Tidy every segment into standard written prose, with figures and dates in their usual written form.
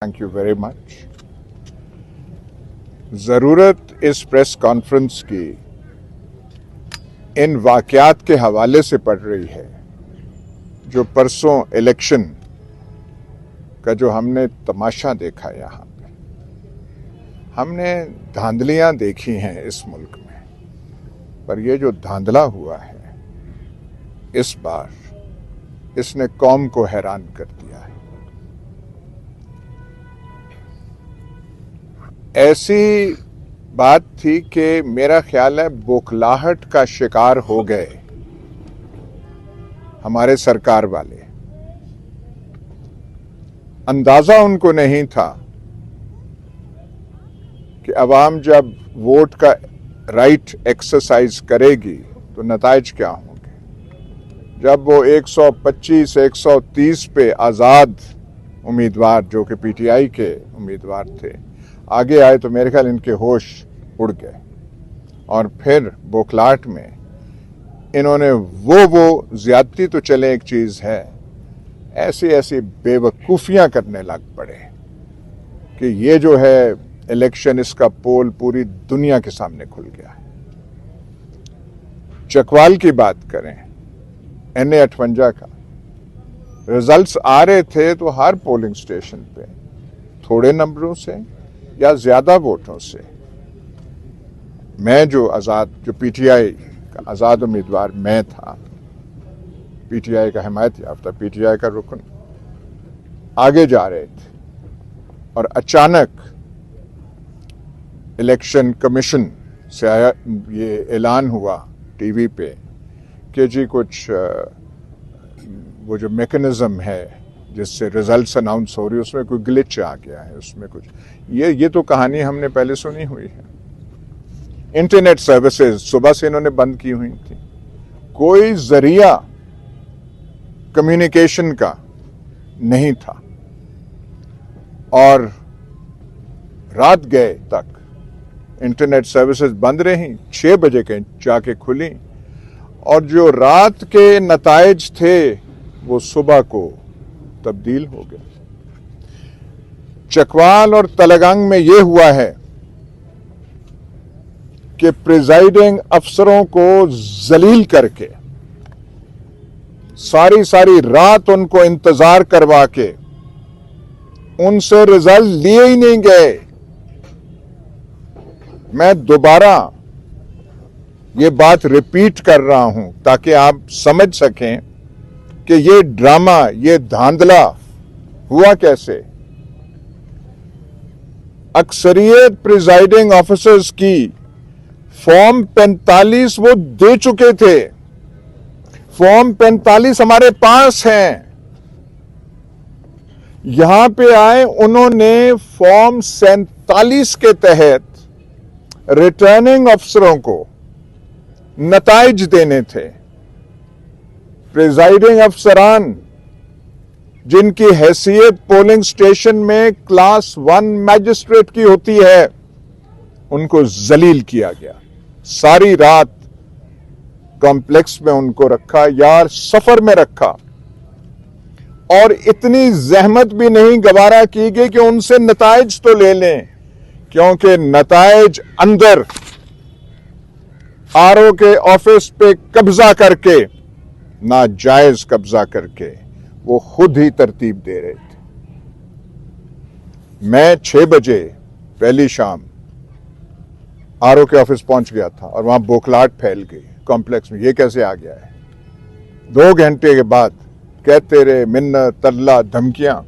Thank you very much. ज़रूरत इस press conference की इन वाक़यात के हवाले से पड़ रही है जो परसों इलेक्शन का जो हमने तमाशा देखा। यहाँ पे हमने धांधलियां देखी हैं इस मुल्क में, पर यह जो धांधला हुआ है इस बार, इसने कौम को हैरान कर दिया है। ऐसी बात थी कि मेरा ख्याल है बौखलाहट का शिकार हो गए हमारे सरकार वाले। अंदाजा उनको नहीं था कि अवाम जब वोट का राइट एक्सरसाइज करेगी तो नताइज क्या होंगे। जब वो 125 130 पे आज़ाद उम्मीदवार जो कि पीटीआई के उम्मीदवार थे आगे आए तो मेरे ख्याल इनके होश उड़ गए और फिर बौखलाहट में इन्होंने वो ज्यादती तो चले एक चीज़ है, ऐसी ऐसी बेवकूफ़ियां करने लग पड़े कि ये जो है इलेक्शन, इसका पोल पूरी दुनिया के सामने खुल गया है। चकवाल की बात करें, NA-58 का रिजल्ट्स आ रहे थे तो हर पोलिंग स्टेशन पे थोड़े नंबरों से या ज्यादा वोटों से मैं जो पीटीआई का आज़ाद उम्मीदवार मैं था, पीटीआई का हिमायत याफ्ता, पीटीआई का रुकन, आगे जा रहे थे और अचानक इलेक्शन कमीशन से आया ये ऐलान हुआ टीवी पे कि जी कुछ वो जो मैकेनिज्म है जिससे रिजल्ट्स अनाउंस हो रही है उसमें कोई ग्लिच आ गया है, उसमें कुछ ये तो कहानी हमने पहले सुनी हुई है। इंटरनेट सर्विसेज सुबह से इन्होंने बंद की हुई थी, कोई जरिया कम्युनिकेशन का नहीं था और रात गए तक इंटरनेट सर्विसेज बंद रही, 6 बजे के जाके खुली और जो रात के नताइज थे वो सुबह को तब्दील हो गए। चकवाल और तलगंग में यह हुआ है कि प्रिजाइडिंग अफसरों को जलील करके सारी रात उनको इंतजार करवा के उनसे रिजल्ट लिए ही नहीं गए। मैं दोबारा ये बात रिपीट कर रहा हूं ताकि आप समझ सकें कि ये ड्रामा, ये धांधला हुआ कैसे। अक्सरियत प्रिजाइडिंग ऑफिसर्स की फॉर्म 45 वो दे चुके थे, फॉर्म 45 हमारे पास हैं। यहां पे आए, उन्होंने फॉर्म 47 के तहत रिटर्निंग अफसरों को नताइज देने थे। प्रिजाइडिंग अफसरान जिनकी हैसियत पोलिंग स्टेशन में क्लास 1 मैजिस्ट्रेट की होती है, उनको जलील किया गया। सारी रात कॉम्प्लेक्स में उनको रखा या सफर में रखा और इतनी जहमत भी नहीं गवारा की गई कि उनसे नताइज तो ले लें, क्योंकि नताइज अंदर आरओ के ऑफिस पे कब्जा करके, नाजायज कब्जा करके, वो खुद ही तरतीब दे रहे थे। मैं 6 बजे पहली शाम आरओ के ऑफिस पहुंच गया था और वहां बौखलाहट फैल गई कॉम्प्लेक्स में, ये कैसे आ गया है। 2 घंटे के बाद कहते रहे, मिन्नत, तरला, धमकियां।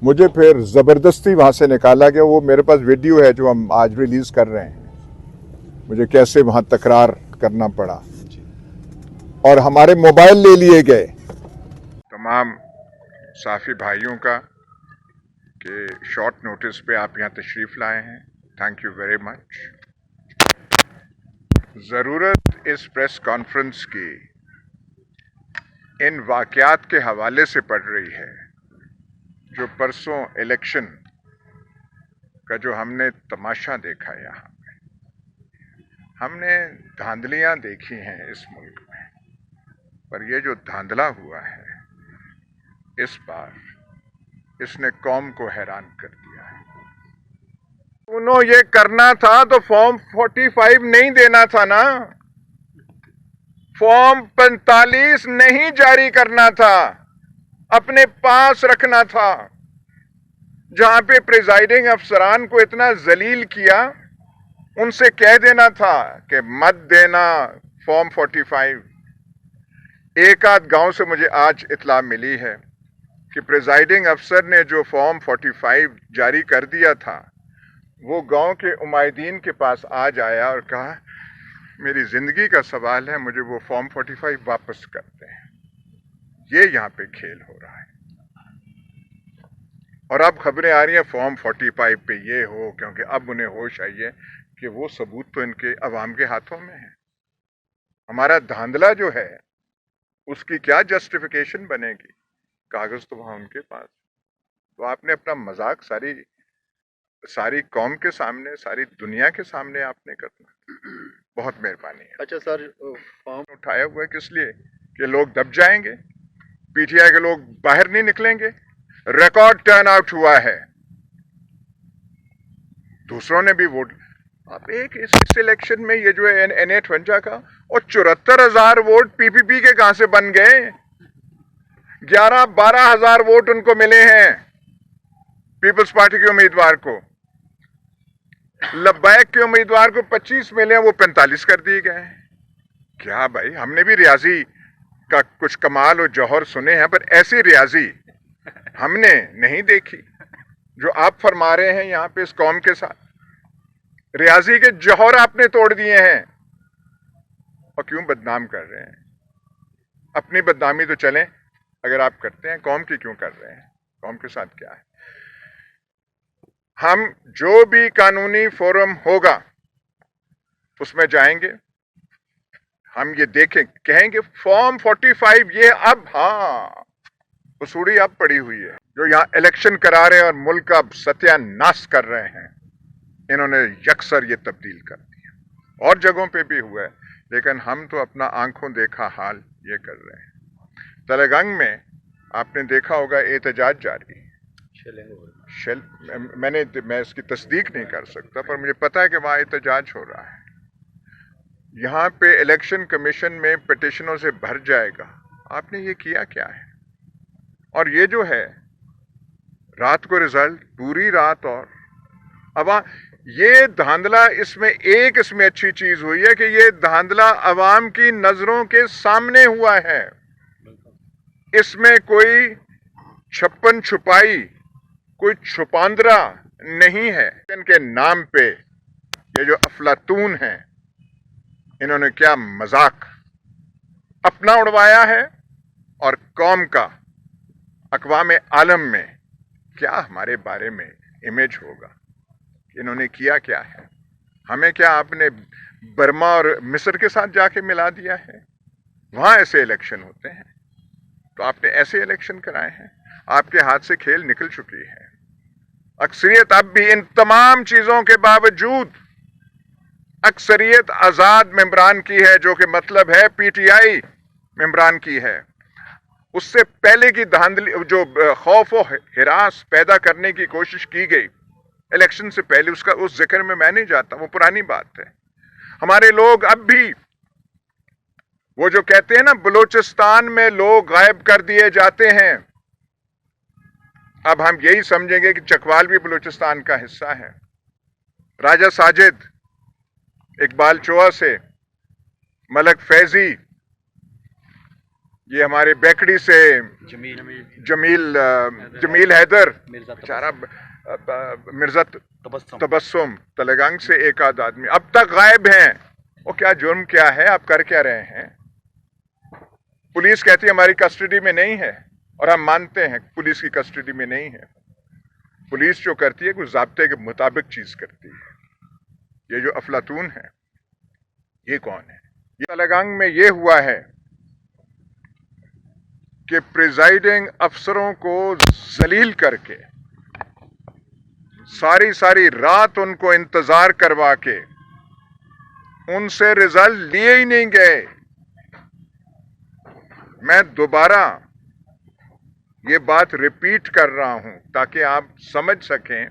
मुझे फिर जबरदस्ती वहां से निकाला गया। वो मेरे पास वीडियो है जो हम आज रिलीज कर रहे हैं, मुझे कैसे वहां तकरार करना पड़ा और हमारे मोबाइल ले लिए गए। तमाम साफी भाइयों का कि शॉर्ट नोटिस पे आप यहाँ तशरीफ लाए हैं, थैंक यू वेरी मच। ज़रूरत इस प्रेस कॉन्फ्रेंस की इन वाक़यात के हवाले से पड़ रही है जो परसों इलेक्शन का जो हमने तमाशा देखा। यहाँ पे हमने धांधलियां देखी हैं इस मुल्क में, पर यह जो धांधला हुआ है इस बार, इसने कौम को हैरान कर दिया है। उन्होंने ये करना था तो फॉर्म 45 नहीं देना था ना, फॉर्म 45 नहीं जारी करना था, अपने पास रखना था। जहां पे प्रिजाइडिंग अफसरान को इतना जलील किया, उनसे कह देना था कि मत देना फॉर्म 45। एक आध गांव से मुझे आज इत्ला मिली है कि प्रिजाइडिंग अफसर ने जो फॉर्म 45 जारी कर दिया था, वो गांव के उमायदीन के पास आज आया और कहा मेरी जिंदगी का सवाल है, मुझे वो फॉर्म 45 वापस करते हैं। ये यहां पे खेल हो रहा है। और अब खबरें आ रही हैं फॉर्म 45 पे ये हो, क्योंकि अब उन्हें होश आई है कि वो सबूत तो इनके अवाम के हाथों में है। हमारा धांधला जो है उसकी क्या जस्टिफिकेशन बनेगी? कागज तो वहां उनके पास। तो आपने अपना मजाक सारी कौम के सामने, सारी दुनिया के सामने आपने करना। बहुत मेहरबानी है। अच्छा सर, फॉर्म उठाया हुआ है किस लिए? कि लोग दब जाएंगे, पीटीआई के लोग बाहर नहीं निकलेंगे। रिकॉर्ड टर्न आउट हुआ है, दूसरों ने भी वोट। अब एक इस इलेक्शन में ये जो है NA-52 का, और 74,000 वोट पीपीपी के कहां से बन गए? 11-12 हजार वोट उनको मिले हैं पीपल्स पार्टी के उम्मीदवार को। लब्बैक के उम्मीदवार को 25 मिले, वो 45 कर दिए गए। क्या भाई, हमने भी रियाजी का कुछ कमाल और जौहर सुने हैं, पर ऐसी रियाजी हमने नहीं देखी जो आप फरमा रहे हैं यहां पे इस कौम के साथ। रियाजी के जौहर आपने तोड़ दिए हैं, और क्यों बदनाम कर रहे हैं? अपनी बदनामी तो चलें, अगर आप करते हैं, कौम की क्यों कर रहे हैं? कौम के साथ क्या है? हम जो भी कानूनी फोरम होगा उसमें जाएंगे, हम ये देखें, कहेंगे फॉर्म 45 ये अब, हाँ उसूड़ी अब पड़ी हुई है। जो यहां इलेक्शन करा रहे हैं और मुल्क का सत्यानाश कर रहे हैं, इन्होंने यकसर ये तब्दील कर दिया। और जगहों पे भी हुआ है, लेकिन हम तो अपना आंखों देखा हाल ये कर रहे हैं। तलेगांग में आपने देखा होगा एहतजाज जारी। मैं इसकी तस्दीक नहीं कर सकता, पर मुझे पता है कि वहां एहतजाज हो रहा है। यहां पे इलेक्शन कमीशन में पिटिशनों से भर जाएगा। आपने ये किया क्या है? और ये जो है रात को रिजल्ट, पूरी रात, और अब ये धांधला, इसमें अच्छी चीज हुई है कि ये धांधला अवाम की नजरों के सामने हुआ है। इसमें कोई छप्पन छुपाई, कोई छुपांदरा नहीं है। इनके नाम पे ये जो अफलातून हैं, इन्होंने क्या मजाक अपना उड़वाया है, और कौम का अक़वाम आलम में क्या हमारे बारे में इमेज होगा? इन्होंने किया क्या है? हमें क्या आपने बर्मा और मिस्र के साथ जाके मिला दिया है? वहां ऐसे इलेक्शन होते हैं, तो आपने ऐसे इलेक्शन कराए हैं। आपके हाथ से खेल निकल चुकी है। अक्सरियत अब भी, इन तमाम चीजों के बावजूद, अक्सरियत आजाद मेंबरान की है, जो कि मतलब है पीटीआई मेंबरान की है। उससे पहले की धांधली, जो खौफ और हिरास पैदा करने की कोशिश की गई इलेक्शन से पहले, उसका उस जिक्र में मैं नहीं जाता, वो पुरानी बात है। हमारे लोग अब भी वो जो कहते हैं ना, बलूचिस्तान में लोग गायब कर दिए जाते हैं, अब हम यही समझेंगे कि चकवाल भी बलूचिस्तान का हिस्सा है। राजा साजिद, इकबाल चोआ से, मलक फैजी, ये हमारे बेकड़ी से जमील हैदर, बेचारा मिर्जा तबस्सुम, तलेगांग से एक आध आदमी अब तक गायब हैं। वो क्या जुर्म क्या है? आप कर क्या रहे हैं? पुलिस कहती है हमारी कस्टडी में नहीं है, और हम मानते हैं पुलिस की कस्टडी में नहीं है। पुलिस जो करती है कुछ ज़ाब्ते के मुताबिक चीज करती है। ये जो अफलातून है, ये कौन है? ये तलेगांग में ये हुआ है कि प्रिजाइडिंग अफसरों को जलील करके, सारी रात उनको इंतजार करवा के, उनसे रिजल्ट लिए ही नहीं गए। मैं दोबारा ये बात रिपीट कर रहा हूं ताकि आप समझ सकें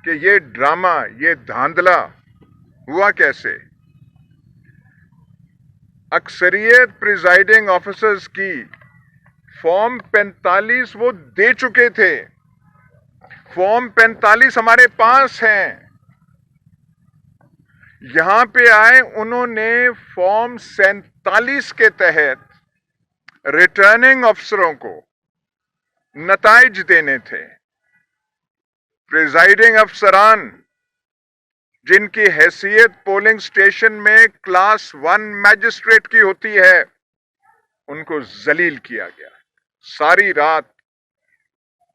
कि ये ड्रामा, ये धांधला हुआ कैसे। अक्सरियत प्रिजाइडिंग ऑफिसर्स की फॉर्म 45 वो दे चुके थे। फॉर्म 45 हमारे पास हैं। यहां पे आए, उन्होंने फॉर्म 47 के तहत रिटर्निंग अफसरों को नताइज देने थे। प्रिजाइडिंग अफसरान जिनकी हैसियत पोलिंग स्टेशन में क्लास 1 मैजिस्ट्रेट की होती है, उनको जलील किया गया। सारी रात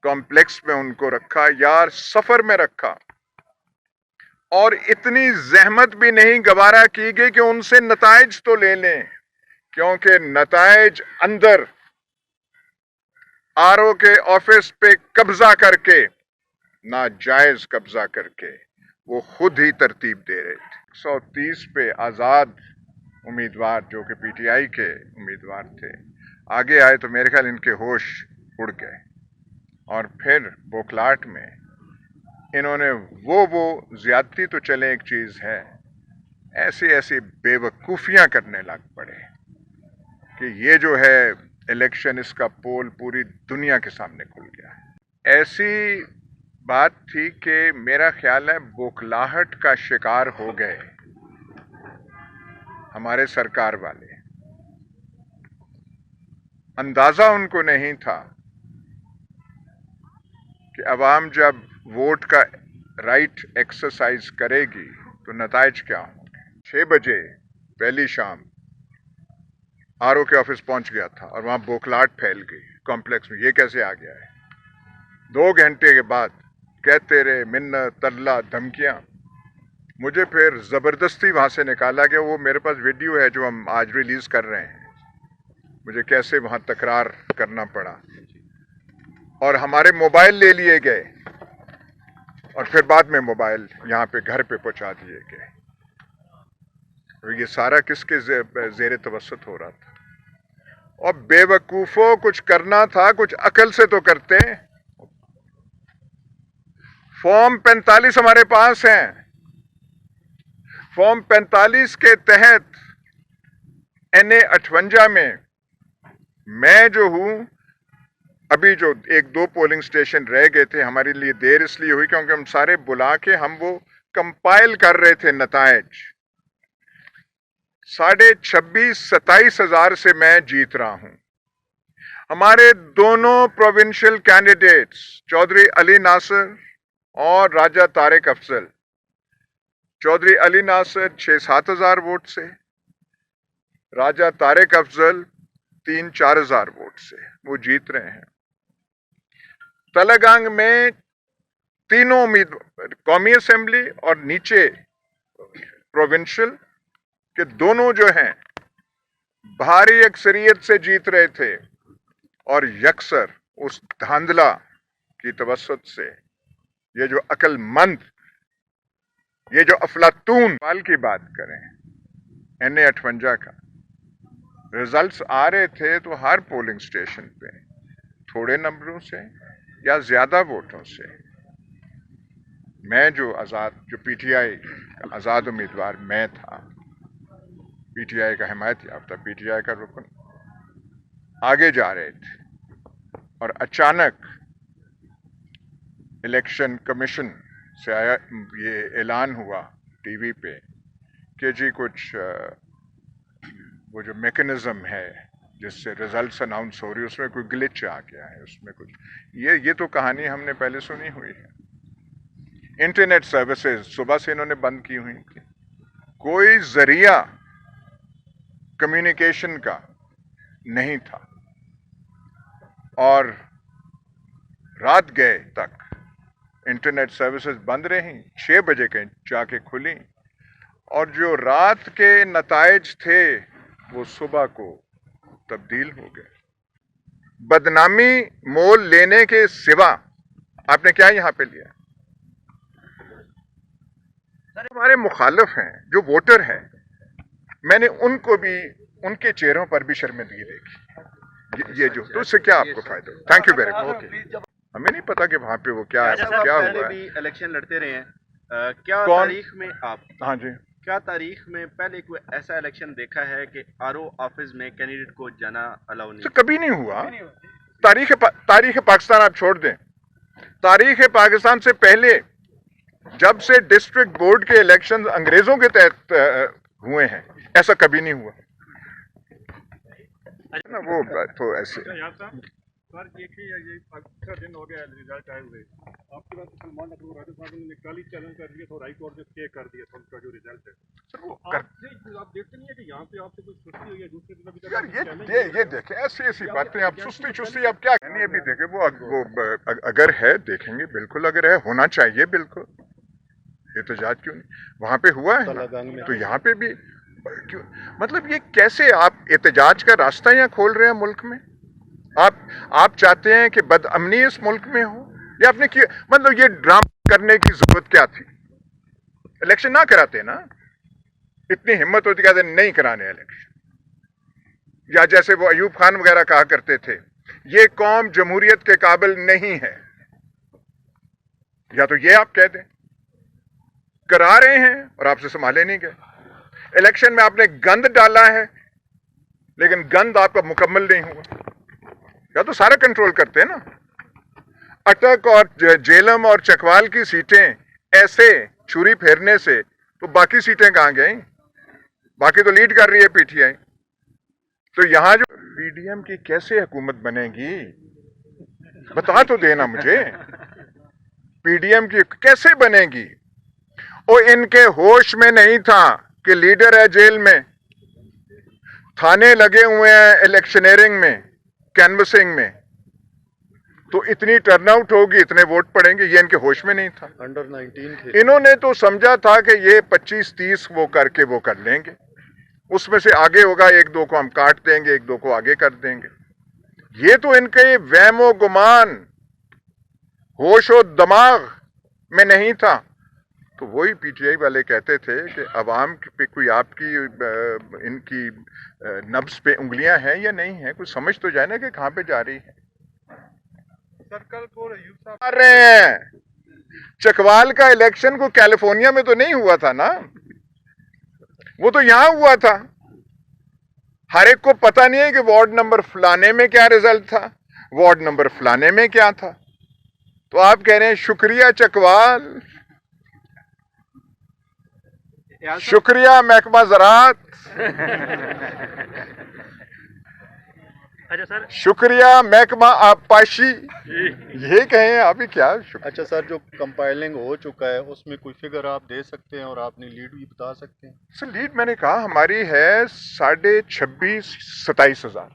कॉम्प्लेक्स में उनको रखा, यार सफर में रखा, और इतनी जहमत भी नहीं गवारा की गई कि उनसे नताइज तो ले लें, क्योंकि नताइज अंदर आरओ के ऑफिस पे कब्जा करके, नाजायज कब्जा करके, वो खुद ही तरतीब दे रहे थे। 130 पे आजाद उम्मीदवार जो कि पीटीआई के उम्मीदवार थे आगे आए तो मेरे ख्याल इनके होश उड़ गए, और फिर बोखलाट में इन्होंने वो ज्यादती तो चले एक चीज है, ऐसी ऐसी बेवकूफियां करने लग पड़े कि ये जो है इलेक्शन, इसका पोल पूरी दुनिया के सामने खुल गया। ऐसी बात थी कि मेरा ख्याल है बौखलाहट का शिकार हो गए हमारे सरकार वाले। अंदाजा उनको नहीं था कि अवाम जब वोट का राइट एक्सरसाइज करेगी तो नताइज क्या होंगे। 6 बजे पहली शाम आरओ के ऑफिस पहुंच गया था और वहां बौखलाहट फैल गई कॉम्प्लेक्स में। ये कैसे आ गया है? 2 घंटे के बाद कहते रहे, मिन्नत, तरला, धमकियां। मुझे फिर जबरदस्ती वहां से निकाला गया। वो मेरे पास वीडियो है जो हम आज रिलीज कर रहे हैं, मुझे कैसे वहां तकरार करना पड़ा, और हमारे मोबाइल ले लिए गए, और फिर बाद में मोबाइल यहां पे घर पे पहुंचा दिए गए। तो ये सारा किसके जेरे तवस्सुत हो रहा था? और बेवकूफों, कुछ करना था कुछ अकल से तो करते। फॉर्म 45 हमारे पास हैं। फॉर्म 45 के तहत NA 58 में मैं जो हूं, अभी जो 1-2 पोलिंग स्टेशन रह गए थे, हमारे लिए देर इसलिए हुई क्योंकि हम सारे बुला के हम वो कंपाइल कर रहे थे नताइज। 26,500-27 हजार से मैं जीत रहा हूं। हमारे दोनों प्रोविंशियल कैंडिडेट्स चौधरी अली नासिर और राजा तारिक अफजल, चौधरी अली नासिर 6-7 हजार वोट से, राजा तारिक अफजल 3-4 हजार वोट से वो जीत रहे हैं। तलगांग में तीनों उम्मीदवार, कौमी असेंबली और नीचे प्रोविंशियल के दोनों जो हैं, भारी अक्सरियत से जीत रहे थे, और यकसर उस धांधला की तवस्सुत से ये जो अकलमंद, ये जो अफलातून साल की बात करें, NA 58 का रिजल्ट्स आ रहे थे तो हर पोलिंग स्टेशन पे थोड़े नंबरों से या ज्यादा वोटों से मैं जो पीटीआई का आजाद उम्मीदवार मैं था, पीटीआई का हिमायत याफ्ता, पीटीआई का रुकन, आगे जा रहे थे, और अचानक इलेक्शन कमीशन से आया ये ऐलान हुआ टीवी पे कि जी कुछ वो जो मैकेनिज्म है जिससे रिजल्ट्स अनाउंस हो रही है उसमें कोई ग्लिच आ गया है, उसमें कुछ ये तो कहानी हमने पहले सुनी हुई है। इंटरनेट सर्विसेज सुबह से इन्होंने बंद की हुई थी, कोई जरिया कम्युनिकेशन का नहीं था, और रात गए तक इंटरनेट सर्विसेज बंद रही, 6 बजे के जाके खुली, और जो रात के नताइज थे वो सुबह को तब्दील हो गए। बदनामी मोल लेने के सिवा आपने क्या यहां पे लिया? हमारे मुखालिफ हैं जो वोटर हैं, मैंने उनको भी, उनके चेहरों पर भी शर्मिंदगी देखी। ये जो, तो उससे क्या आपको फायदा? Thank you very much. हमें नहीं पता कि वहाँ पे वो क्या क्या पहले हुआ भी है। इलेक्शन लड़ते रहे हैं, क्या कौन? तारीख में आप हाँ जी, क्या तारीख में पहले कोई ऐसा इलेक्शन देखा है कि आरओ ऑफिस में कैंडिडेट को जाना अलाउ नहीं? तो कभी नहीं हुआ। तारीख पाकिस्तान आप छोड़ दें, तारीख पाकिस्तान से पहले जब से डिस्ट्रिक्ट बोर्ड के इलेक्शन अंग्रेजों के तहत हुए हैं, ऐसा कभी नहीं हुआ ना। वो तो ऐसे सर ये अच्छा दिन हो गया रिजल्ट आए हुए, आपके पास सलमान अकबर राजा साहब ने निकाली चैलेंज कर दिया, तो हाई कोर्ट ने स्टे कर दिया था उनका जो रिजल्ट है। सर वो आप देखते नहीं है कि यहाँ पे आपसे कोई सुस्ती हुई है दूसरे दिन? अभी यार ये देखें, ऐसी ऐसी बातें आप सुस्ती आप क्या कहनी, अभी देखें वो अगर है देखेंगे, बिल्कुल अगर है होना चाहिए, बिल्कुल एहतजाज क्यों नहीं, वहां पे हुआ है ना, तो यहाँ पे भी क्यों? मतलब ये कैसे आप एहतजाज का रास्ता यहाँ खोल रहे हैं मुल्क में? आप चाहते हैं कि बदअमनी इस मुल्क में हो, या आपने क्यों, मतलब ये ड्रामा करने की जरूरत क्या थी? इलेक्शन ना कराते ना, इतनी हिम्मत होती कहते नहीं कराने इलेक्शन, या जैसे वो अयूब खान वगैरह कहा करते थे ये कौम जमहूरियत के काबिल नहीं है, या तो ये आप कह दें करा रहे हैं और आपसे संभाले नहीं गए। इलेक्शन में आपने गंद डाला है, लेकिन गंद आपका मुकम्मल नहीं हुआ, या तो सारा कंट्रोल करते हैं ना। अटक और जेलम और चकवाल की सीटें ऐसे छुरी फेरने से तो बाकी सीटें कहां गई? बाकी तो लीड कर रही है पीटीआई। तो यहां जो पीडीएम की कैसे हुकूमत बनेगी, बता तो देना मुझे, पीडीएम की कैसे बनेगी? और इनके होश में नहीं था कि लीडर है जेल में, थाने लगे हुए हैं इलेक्शनरिंग में, कैनवसिंग में, तो इतनी टर्नआउट होगी, इतने वोट पड़ेंगे, ये इनके होश में नहीं था। अंडर 19 थे। इन्होंने तो समझा था कि ये 25-30 वो करके वो कर लेंगे, उसमें से आगे होगा, एक दो को हम काट देंगे, एक दो को आगे कर देंगे। ये तो इनके वहमो गुमान, होशो दिमाग में नहीं था। तो वही पीटीआई वाले कहते थे कि अवाम पे कोई आपकी इनकी नब्ज पे उंगलियां हैं या नहीं है, कुछ समझ तो जाए ना कि कहां पे जा रही है। सर कल को अयूब साहब आ रहे हैं, चकवाल का इलेक्शन को कैलिफोर्निया में तो नहीं हुआ था ना, वो तो यहां हुआ था। हर एक को पता नहीं है कि वार्ड नंबर फलाने में क्या रिजल्ट था, वार्ड नंबर फलाने में क्या था। तो आप कह रहे हैं शुक्रिया चकवाल, शुक्रिया महकमा ज़राअत, अच्छा सर, शुक्रिया महकमा आबपाशी, ये कहें अभी क्या शुक्रिया। अच्छा सर, जो कंपाइलिंग हो चुका है उसमें कोई फिगर आप दे सकते हैं और आपने लीड भी बता सकते हैं? सर लीड मैंने कहा हमारी है 26,000-27,000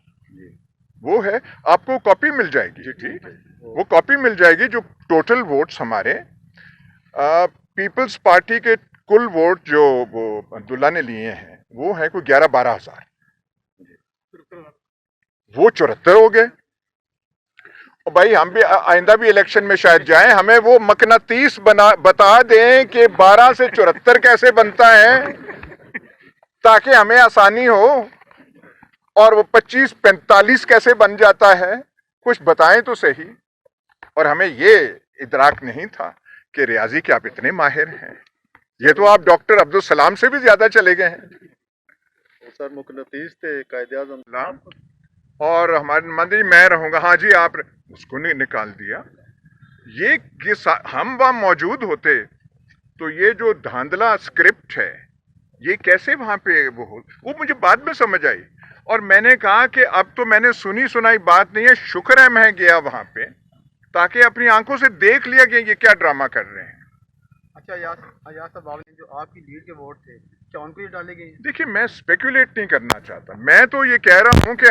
वो है, आपको कॉपी मिल जाएगी जी, ठीक है, वो कॉपी मिल जाएगी। जो टोटल वोट्स हमारे पीपल्स पार्टी के कुल वोट जो वो अब्दुल्ला ने लिए हैं वो है कोई 11-12 हजार, वो 74 हो गए। और भाई हम भी आइंदा भी इलेक्शन में शायद जाएं, हमें वो मकनातीस बता दें कि 12 से 74 कैसे बनता है, ताकि हमें आसानी हो, और वो 25-45 कैसे बन जाता है, कुछ बताएं तो सही। और हमें ये इदराक नहीं था कि रियाजी के आप इतने माहिर हैं, ये तो आप डॉक्टर अब्दुल सलाम से भी ज्यादा चले गए हैं। तो सर मुकनतीस थे कायदे-आज़म और हमारे मंत्री मैं रहूंगा, हाँ जी आप, उसको निकाल दिया। ये हम वहां मौजूद होते तो ये जो धांधला स्क्रिप्ट है ये कैसे वहां पे वो मुझे बाद में समझ आई। और मैंने कहा कि अब तो मैंने सुनी सुनाई बात नहीं है, शुक्र है मैं गया वहां पे, ताकि अपनी आंखों से देख लिया कि ये क्या ड्रामा कर रहे हैं। अच्छा अयाज साहब, जो आपकी लीड के वोट थे क्या उनको ही डाले गए? देखिए मैं स्पेकुलेट नहीं करना चाहता, मैं तो ये कह रहा हूं कि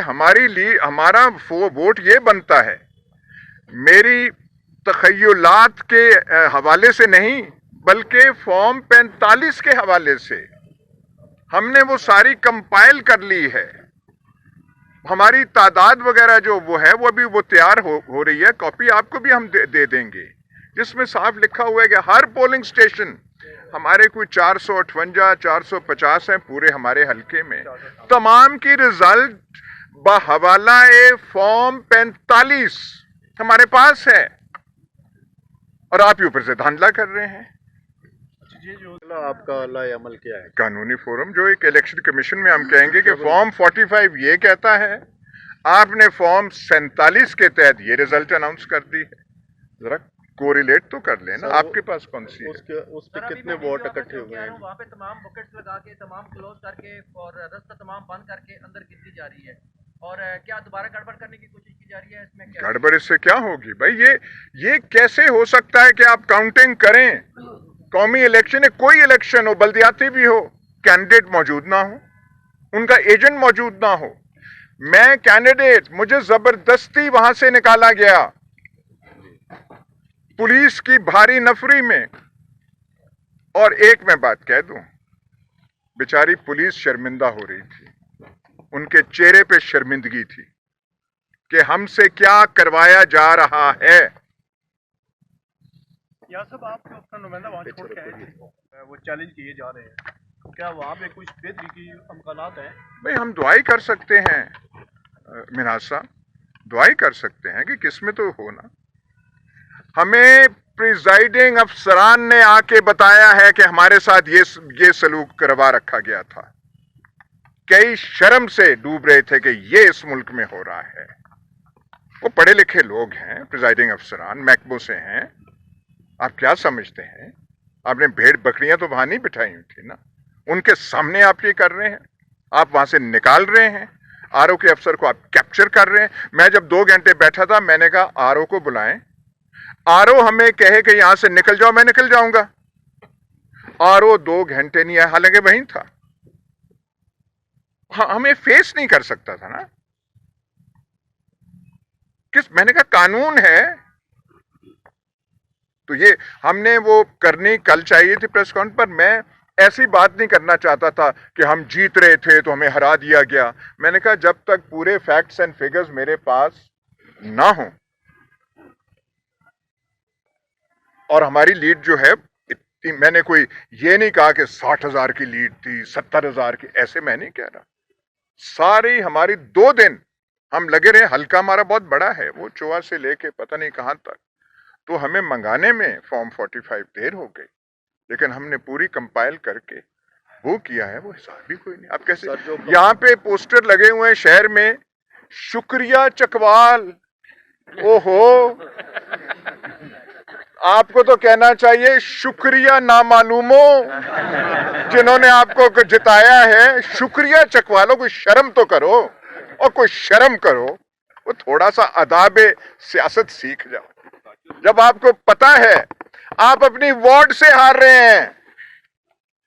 हमारा वोट ये बनता है मेरी तखय्युलात के हवाले से नहीं, बल्कि फॉर्म 45 के हवाले से। हमने वो सारी कंपाइल कर ली है, हमारी तादाद वगैरह जो वो है वो अभी वो तैयार हो रही है, कॉपी आपको भी हम दे देंगे, जिसमें साफ लिखा हुआ है कि हर पोलिंग स्टेशन हमारे कोई 458-450 हैं पूरे हमारे हलके में, तमाम की रिजल्ट बहवाला फॉर्म 45 हमारे पास है और आप ऊपर से धांधला कर रहे हैं। ये जो आपका लाए अमल क्या है? कानूनी फोरम जो एक इलेक्शन कमीशन में हम कहेंगे कि फॉर्म 45 ये कहता है, आपने फॉर्म 47 के तहत ये रिजल्ट अनाउंस कर दी है। जरा कोरिलेट तो कर लेना, आपके पास कौन सी है? उस पे कितने वोट इकट्ठे हुए हैं? वहाँ पे तमाम बुकेट्स लगा के, तमाम क्लोज करके और रास्ता तमाम बंद करके अंदर गिनती जा रही है। और क्या दोबारा गड़बड़ करने की कोशिश की जा रही है? इसमें क्या गड़बड़ इससे क्या होगी भाई? ये कैसे हो सकता है कि आप काउंटिंग करें? कौमी इलेक्शन है, कोई इलेक्शन हो, बल्दियाती भी हो, कैंडिडेट मौजूद ना हो, उनका एजेंट मौजूद ना हो। मैं कैंडिडेट, मुझे जबरदस्ती वहां से निकाला गया पुलिस की भारी नफरी में। और एक मैं बात कह दूं, बेचारी पुलिस शर्मिंदा हो रही थी, उनके चेहरे पे शर्मिंदगी थी कि हमसे क्या करवाया जा रहा है। या सब आप जो अपना नुमाइंदा वहाँ छोड़ के आए थे, वो चैलेंज किए जा रहे हैं, तो क्या वहाँ पे कुछ बेहतरी की अमकानात हैं? भाई हम दुआई कर सकते हैं, मिनाज साहब, दुआई कर सकते हैं कि किसमें तो हो ना। हमें प्रिजाइडिंग अफसरान ने आके बताया है कि हमारे साथ ये सलूक करवा रखा गया था। कई शर्म से डूब रहे थे कि ये इस मुल्क में हो रहा है। वो पढ़े लिखे लोग हैं, प्रिजाइडिंग अफसरान महकमों से हैं। आप क्या समझते हैं? आपने भेड़ बकरियां तो वहां नहीं बिठाई हुई थी ना, उनके सामने आप ये कर रहे हैं, आप वहां से निकाल रहे हैं, आरओ के अफसर को आप कैप्चर कर रहे हैं। मैं जब 2 घंटे बैठा था, मैंने कहा आरओ को बुलाएं, आरओ हमें कहे कि यहां से निकल जाओ, मैं निकल जाऊंगा। आरओ 2 घंटे नहीं आया, हालांकि वहीं था। हमें फेस नहीं कर सकता था ना। मैंने कहा कानून है, तो ये हमने वो करनी कल चाहिए थी प्रेस कॉन्फ्रेंस पर। मैं ऐसी बात नहीं करना चाहता था कि हम जीत रहे थे तो हमें हरा दिया गया। मैंने कहा जब तक पूरे फैक्ट्स एंड फिगर्स मेरे पास ना हो, और हमारी लीड जो है, मैंने कोई ये नहीं कहा कि 60,000 की लीड थी, 70,000 की, ऐसे मैं नहीं कह रहा। सारी हमारी 2 दिन हम लगे रहे, हल्का हमारा बहुत बड़ा है, वो चोआ से लेके पता नहीं कहां तक, तो हमें मंगाने में फॉर्म 45 देर हो गई, लेकिन हमने पूरी कंपाइल करके वो किया है, वो हिसाब भी कोई नहीं। आप कैसे, यहाँ पे पोस्टर लगे हुए हैं शहर में, शुक्रिया चकवाल। ओहो, आपको तो कहना चाहिए शुक्रिया नामालूमो जिन्होंने आपको जिताया है। शुक्रिया चकवालों, कोई शर्म तो करो, और कोई शर्म करो, वो थोड़ा सा अदाबे सियासत सीख जाओ। जब आपको पता है आप अपनी वार्ड से हार रहे हैं,